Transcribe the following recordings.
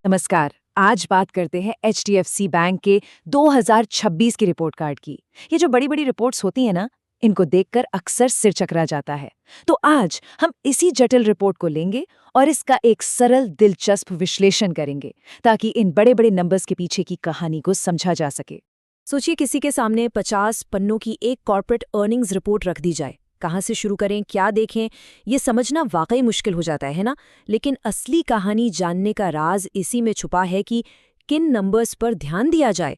नमस्कार। आज बात करते हैं एचडीएफसी बैंक के 2026 की रिपोर्ट कार्ड की। ये जो बड़ी बड़ी रिपोर्ट्स होती हैं ना, इनको देखकर अक्सर सिर चकरा जाता है। तो आज हम इसी जटिल रिपोर्ट को लेंगे और इसका एक सरल दिलचस्प विश्लेषण करेंगे, ताकि इन बड़े बड़े नंबर्स के पीछे की कहानी को समझा जा सके। सोचिए किसी के सामने 50 पन्नों की एक कॉर्पोरेट अर्निंग्स रिपोर्ट रख दी जाए। कहाँ से शुरू करें, क्या देखें, ये समझना वाकई मुश्किल हो जाता है ना। लेकिन असली कहानी जानने का राज इसी में छुपा है कि किन नंबर्स पर ध्यान दिया जाए।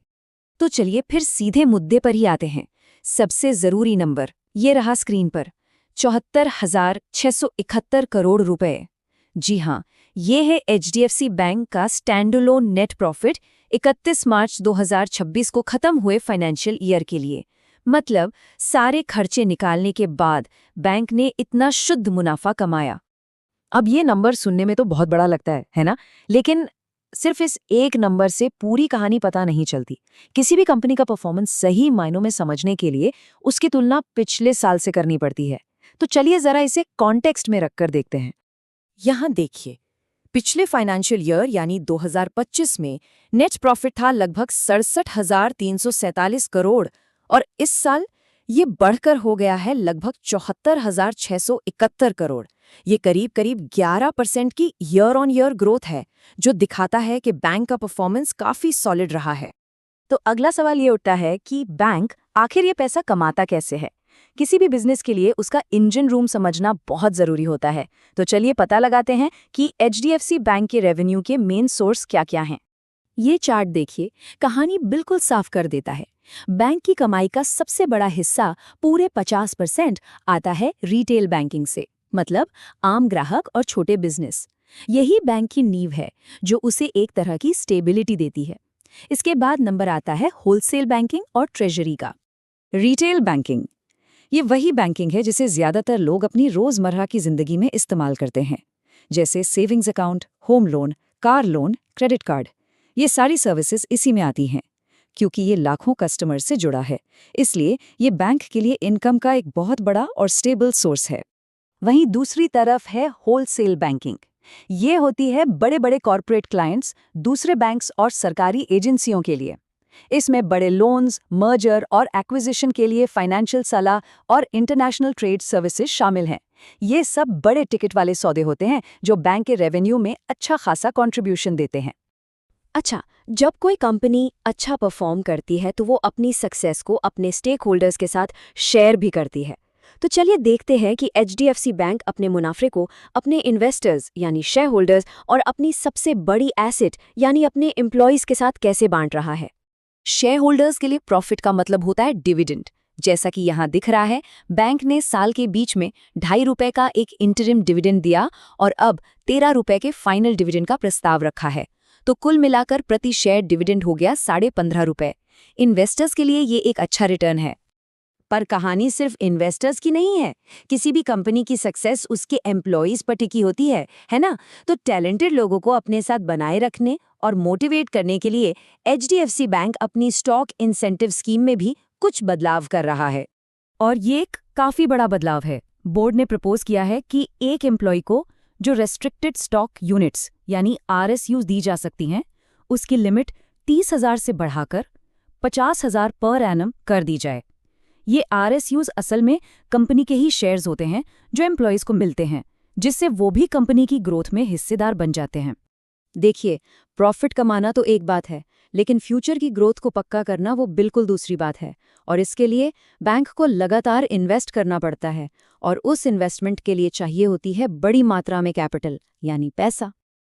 तो चलिए फिर सीधे मुद्दे पर ही आते हैं। सबसे जरूरी नंबर ये रहा स्क्रीन पर, 74,671 करोड़ रुपए। जी हाँ, ये है एचडीएफसी बैंक का स्टैंडअलोन नेट प्रॉफिट 31 मार्च 2026 को खत्म हुए फाइनेंशियल ईयर के लिए। मतलब सारे खर्चे निकालने के बाद बैंक ने इतना शुद्ध मुनाफा कमाया। अब ये नंबर सुनने में तो बहुत बड़ा लगता है ना? लेकिन सिर्फ इस एक नंबर से पूरी कहानी पता नहीं चलती। किसी भी कंपनी का परफॉर्मेंस सही मायनों में समझने के लिए उसकी तुलना पिछले साल से करनी पड़ती है। तो चलिए जरा इसे कॉन्टेक्स्ट में रखकर देखते हैं। यहाँ देखिए, पिछले फाइनेंशियल ईयर यानी 2025 में नेट प्रॉफिट था लगभग 67,347 करोड़ और इस साल ये बढ़कर हो गया है लगभग 74,671 करोड़। ये करीब करीब 11% की ईयर ऑन ईयर ग्रोथ है, जो दिखाता है कि बैंक का परफॉर्मेंस काफी सॉलिड रहा है। तो अगला सवाल ये उठता है कि बैंक आखिर ये पैसा कमाता कैसे है। किसी भी बिजनेस के लिए उसका इंजन रूम समझना बहुत जरूरी होता है। तो चलिए पता लगाते हैं कि एचडीएफसी बैंक के रेवेन्यू के मेन सोर्स क्या क्या हैं। ये चार्ट देखिए, कहानी बिल्कुल साफ कर देता है। बैंक की कमाई का सबसे बड़ा हिस्सा पूरे 50% आता है रिटेल बैंकिंग से, मतलब आम ग्राहक और छोटे बिजनेस। यही बैंक की नींव है जो उसे एक तरह की स्टेबिलिटी देती है। इसके बाद नंबर आता है होलसेल बैंकिंग और ट्रेजरी का। रिटेल बैंकिंग ये वही बैंकिंग है जिसे ज्यादातर लोग अपनी रोजमर्रा की जिंदगी में इस्तेमाल करते हैं, जैसे savings account, home loan, car loan, credit card. ये सारी सर्विसेज इसी में आती हैं। क्योंकि ये लाखों कस्टमर से जुड़ा है, इसलिए ये बैंक के लिए इनकम का एक बहुत बड़ा और स्टेबल सोर्स है। वहीं दूसरी तरफ है होलसेल बैंकिंग। ये होती है बड़े बड़े कॉर्पोरेट क्लाइंट्स, दूसरे बैंक्स और सरकारी एजेंसियों के लिए। इसमें बड़े लोन्स, मर्जर और एक्विजिशन के लिए फाइनेंशियल सलाह और इंटरनेशनल ट्रेड सर्विसेज शामिल हैं। ये सब बड़े टिकट वाले सौदे होते हैं जो बैंक के रेवेन्यू में अच्छा खासा कंट्रीब्यूशन देते हैं। अच्छा, जब कोई कंपनी अच्छा परफॉर्म करती है तो वो अपनी सक्सेस को अपने स्टेक होल्डर्स के साथ शेयर भी करती है। तो चलिए देखते हैं कि एचडीएफसी बैंक अपने मुनाफे को अपने इन्वेस्टर्स यानी शेयर होल्डर्स और अपनी सबसे बड़ी एसेट यानी अपने एम्प्लॉयज के साथ कैसे बांट रहा है। शेयर होल्डर्स के लिए प्रॉफिट का मतलब होता है डिविडेंड। जैसा कि यहाँ दिख रहा है, बैंक ने साल के बीच में ₹2.5 का एक इंटरिम डिविडेंड दिया और अब ₹13 के फाइनल डिविडेंड का प्रस्ताव रखा है। तो कुल मिलाकर प्रति शेयर डिविडेंड हो गया ₹15.5। इन्वेस्टर्स के लिए ये एक अच्छा रिटर्न है। पर कहानी सिर्फ इन्वेस्टर्स की नहीं है। किसी भी कंपनी की सक्सेस उसके एम्प्लॉयज पर टिकी होती है ना? तो टैलेंटेड लोगों को अपने साथ बनाए रखने और मोटिवेट करने के लिए एचडीएफसी बैंक अपनी स्टॉक इंसेंटिव स्कीम में भी कुछ बदलाव कर रहा है। और ये एक काफी बड़ा बदलाव है। बोर्ड ने प्रपोज किया है कि एक एम्प्लॉय को जो रेस्ट्रिक्टेड स्टॉक यूनिट्स यानी आरएसयूज दी जा सकती हैं, उसकी लिमिट 30,000 से बढ़ाकर 50,000 पर एनम कर दी जाए। ये आरएसयूज असल में कंपनी के ही शेयर्स होते हैं जो एम्प्लॉयज को मिलते हैं, जिससे वो भी कंपनी की ग्रोथ में हिस्सेदार बन जाते हैं। देखिए, प्रॉफिट कमाना तो एक बात है, लेकिन फ्यूचर की ग्रोथ को पक्का करना वो बिल्कुल दूसरी बात है। और इसके लिए बैंक को लगातार इन्वेस्ट करना पड़ता है और उस इन्वेस्टमेंट के लिए चाहिए होती है बड़ी मात्रा में कैपिटल यानी पैसा।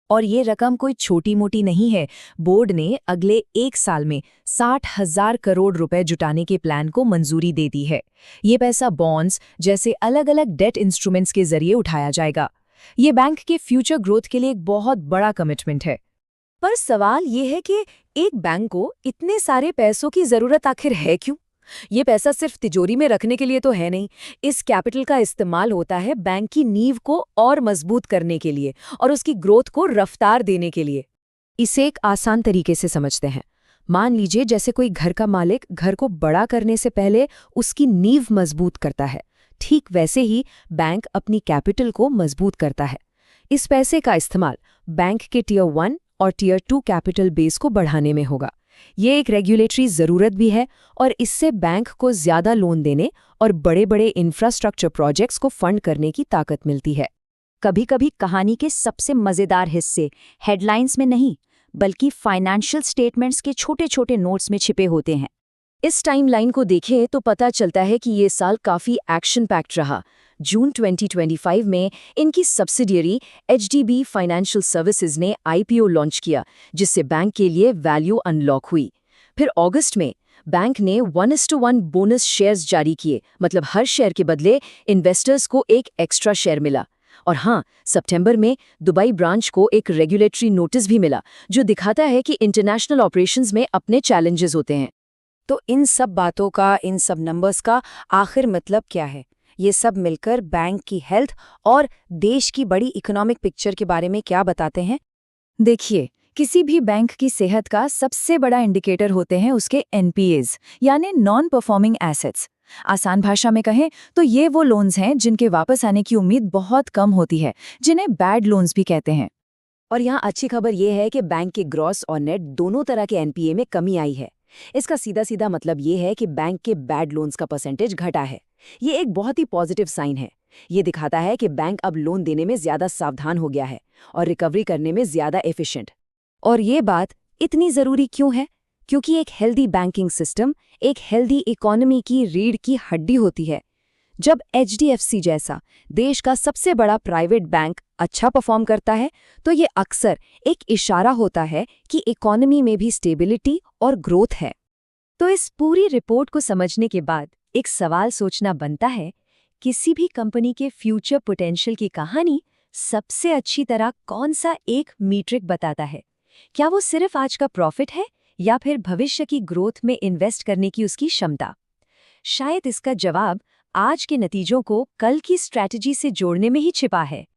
और ये रकम कोई छोटी मोटी नहीं है। बोर्ड ने अगले 1 साल में 60,000 करोड़ रुपए जुटाने के प्लान को मंजूरी दे दी है। ये पैसा बॉन्ड्स जैसे अलग अलग डेट इंस्ट्रूमेंट्स के जरिए उठाया जाएगा। ये बैंक के फ्यूचर ग्रोथ के लिए एक बहुत बड़ा कमिटमेंट है। पर सवाल ये है कि एक बैंक को इतने सारे पैसों की जरूरत आखिर है क्यों? ये पैसा सिर्फ तिजोरी में रखने के लिए तो है नहीं। इस कैपिटल का इस्तेमाल होता है बैंक की नींव को और मजबूत करने के लिए और उसकी ग्रोथ को रफ्तार देने के लिए। इसे एक आसान तरीके से समझते हैं। मान लीजिए जैसे कोई घर का मालिक घर को बड़ा करने से पहले उसकी नींव मजबूत करता है, ठीक वैसे ही बैंक अपनी कैपिटल को मजबूत करता है। इस पैसे का इस्तेमाल बैंक के टियर 1 और टियर 2 कैपिटल बेस को बढ़ाने में होगा। ये एक रेगुलेटरी ज़रूरत भी है और इससे बैंक को ज़्यादा लोन देने और बड़े-बड़े इंफ्रास्ट्रक्चर प्रोजेक्ट्स को फंड करने की ताकत मिलती है। कभी-कभी कहानी के सबसे मज़ेदार हिस्से हेडलाइंस में नहीं, बल्कि फाइनेंशियल स्टेटमेंट्स के छोटे-छोटे नोट्स में छिपे होते हैं। इस टाइमलाइन को देखें तो पता चलता है कि ये साल काफ़ी एक्शन पैक्ड रहा। जून 2025 में इनकी सब्सिडियरी एचडीबी फाइनेंशियल सर्विसेज ने आईपीओ लॉन्च किया, जिससे बैंक के लिए वैल्यू अनलॉक हुई। फिर अगस्त में बैंक ने 1:1 बोनस शेयर्स जारी किए, मतलब हर शेयर के बदले इन्वेस्टर्स को एक एक्स्ट्रा शेयर मिला। और हाँ, सितंबर में दुबई ब्रांच को एक रेगुलेटरी नोटिस भी मिला, जो दिखाता है कि इंटरनेशनल ऑपरेशंस में अपने चैलेंजेस होते हैं। तो इन सब बातों का, इन सब नंबर्स का आखिर मतलब क्या है? ये सब मिलकर बैंक की हेल्थ और देश की बड़ी इकोनॉमिक पिक्चर के बारे में क्या बताते हैं? देखिए, किसी भी बैंक की सेहत का सबसे बड़ा इंडिकेटर होते हैं उसके एनपीएज, यानी नॉन परफॉर्मिंग एसेट्स। आसान भाषा में कहें तो ये वो लोन्स हैं जिनके वापस आने की उम्मीद बहुत कम होती है, जिन्हें बैड लोन्स भी कहते हैं। और यहाँ अच्छी खबर ये है कि बैंक के ग्रॉस और नेट दोनों तरह के एनपीए में कमी आई है। इसका सीधा सीधा मतलब ये है कि बैंक के बैड लोन्स का परसेंटेज घटा है। ये एक बहुत ही पॉजिटिव साइन है। ये दिखाता है कि बैंक अब लोन देने में ज्यादा सावधान हो गया है और रिकवरी करने में ज्यादा एफिशिएंट। और ये बात इतनी ज़रूरी क्यों है? क्योंकि एक हेल्दी बैंकिंग सिस्टम एक हेल्दी इकोनॉमी की रीढ़ की हड्डी होती है। जब एचडीएफसी जैसा देश का सबसे बड़ा प्राइवेट बैंक अच्छा परफॉर्म करता है, तो ये अक्सर एक इशारा होता है कि इकोनॉमी में भी स्टेबिलिटी और ग्रोथ है। तो इस पूरी रिपोर्ट को समझने के बाद एक सवाल सोचना बनता है, किसी भी कंपनी के फ्यूचर पोटेंशियल की कहानी सबसे अच्छी तरह कौन सा एक मीट्रिक बताता है? क्या वो सिर्फ आज का प्रॉफिट है या फिर भविष्य की ग्रोथ में इन्वेस्ट करने की उसकी क्षमता? शायद इसका जवाब आज के नतीजों को कल की स्ट्रैटेजी से जोड़ने में ही छिपा है।